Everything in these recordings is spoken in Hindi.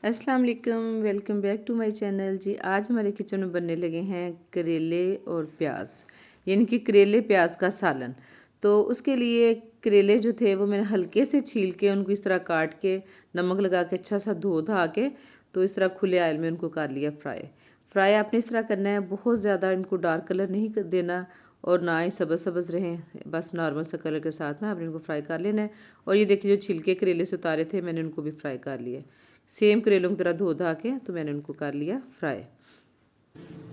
अस्सलाम वालेकुम, welcome back to my channel. जी आज हमारे किचन में बनने लगे हैं करेले और प्याज, यानी कि करेले प्याज का सालन। तो उसके लिए करेले जो थे वो मैंने हल्के से छील के उनको इस तरह काट के नमक लगा के अच्छा सा धो धा के तो इस तरह खुले ऑयल में उनको कर लिया फ्राई। फ्राई आपने इस तरह करना है, बहुत ज़्यादा इनको डार्क कलर नहीं देना और ना ही सब्ज़ सब्ज़ रहें, बस नॉर्मल सा कलर के साथ ना आपने इनको फ्राई कर लेना है। और ये देखिए जो छिलके करेले से उतारे थे मैंने उनको भी फ्राई कर लिया, सेम करेलों की तरह धो धा के तो मैंने उनको कर लिया फ्राई।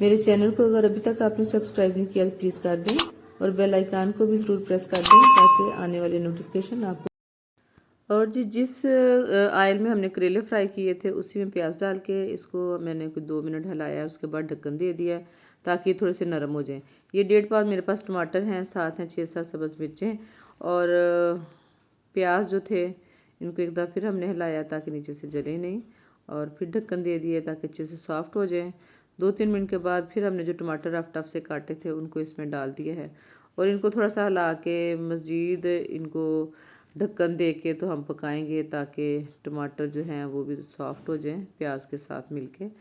मेरे चैनल को अगर अभी तक आपने सब्सक्राइब नहीं किया तो प्लीज़ कर दें और बेल आइकान को भी ज़रूर प्रेस कर दें ताकि आने वाले नोटिफिकेशन आपको। और जी जिस ऑयल में हमने करेले फ्राई किए थे उसी में प्याज डाल के इसको मैंने कुछ 2 मिनट हिलाया, उसके बाद ढक्कन दे दिया ताकि थोड़े से नरम हो जाएं। ये 1.5 मेरे पास टमाटर हैं, साथ हैं 6-7 सब्ज़ मिर्चें और प्याज जो थे इनको एक दफ़ा फिर हमने हिलाया ताकि नीचे से जले नहीं और फिर ढक्कन दे दिए ताकि अच्छे से सॉफ्ट हो जाएं। 2-3 मिनट के बाद फिर हमने जो टमाटर रफ टफ से काटे थे उनको इसमें डाल दिया है और इनको थोड़ा सा हिला के मज़ीद इनको ढक्कन दे के तो हम पकाएंगे ताकि टमाटर जो हैं वो भी सॉफ्ट हो जाएं प्याज के साथ मिलके।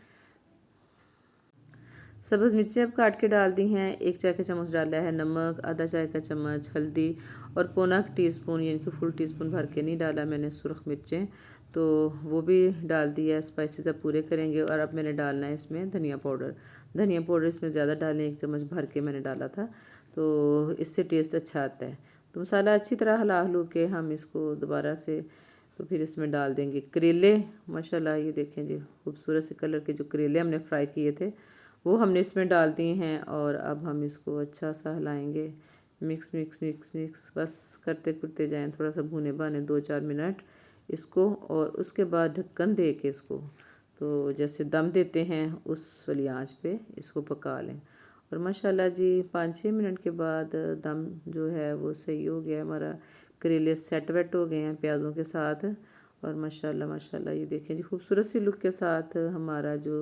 सब्ज़ मिर्चें अब काट के डाल दी हैं, 1 चाय का चम्मच डाला है नमक, आधा चाय का चम्मच हल्दी और पौना टीस्पून यानी कि फुल टीस्पून भर के नहीं डाला मैंने सुरख मिर्चें, तो वो भी डाल दिया। स्पाइसेस अब पूरे करेंगे और अब मैंने डालना है इसमें धनिया पाउडर। धनिया पाउडर इसमें ज़्यादा डालें, 1 चम्मच भर के मैंने डाला था तो इससे टेस्ट अच्छा आता है। तो मसाला अच्छी तरह हिला हलू के हम इसको दोबारा से तो फिर इसमें डाल देंगे करेले। माशाल्लाह ये देखें जी खूबसूरत से कलर के जो करेले हमने फ्राई किए थे वो हमने इसमें डाल दिए हैं और अब हम इसको अच्छा सा हिलाएंगे, मिक्स मिक्स मिक्स मिक्स बस करते करते जाएं, थोड़ा सा भुने भाने 2-4 मिनट इसको और उसके बाद ढक्कन दे के इसको तो जैसे दम देते हैं उस वाली आंच पे इसको पका लें। और माशाल्लाह जी 5-6 मिनट के बाद दम जो है वो सही हो गया, हमारा करेले सेट वेट हो गए हैं प्याज़ों के साथ। और माशाल्लाह माशाल्लाह ये देखें जी खूबसूरत सी लुक के साथ हमारा जो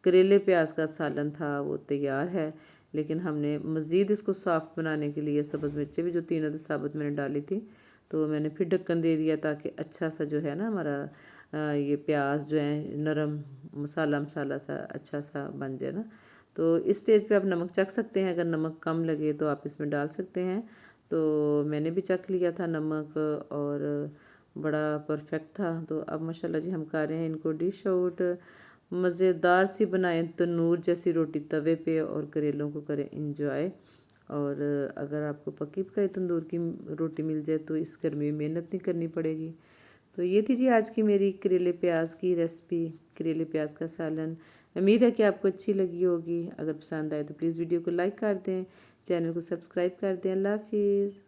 करेले प्याज का सालन था वो तैयार है। लेकिन हमने मज़ीद इसको सॉफ्ट बनाने के लिए सब्ज़ मिर्चें भी जो 3 अदद साबुत मैंने डाली थी तो मैंने फिर ढक्कन दे दिया ताकि अच्छा सा जो है ना हमारा ये प्याज जो है नरम मसाला मसाला सा अच्छा सा बन जाए ना। तो इस स्टेज पे आप नमक चख सकते हैं, अगर नमक कम लगे तो आप इसमें डाल सकते हैं। तो मैंने भी चख लिया था नमक और बड़ा परफेक्ट था। तो अब माशाल्लाह जी हम कर रहे हैं इनको डिश आउट। मज़ेदार सी बनाएं तनूर जैसी रोटी तवे पे और करेलों को करें इंजॉय। और अगर आपको पकी पकाई तंदूर की रोटी मिल जाए तो इस गर्मी में मेहनत नहीं करनी पड़ेगी। तो ये थी जी आज की मेरी करेले प्याज की रेसिपी, करेले प्याज का सालन। उम्मीद है कि आपको अच्छी लगी होगी। अगर पसंद आए तो प्लीज़ वीडियो को लाइक कर दें, चैनल को सब्सक्राइब कर दें। अल्लाह हाफिज़।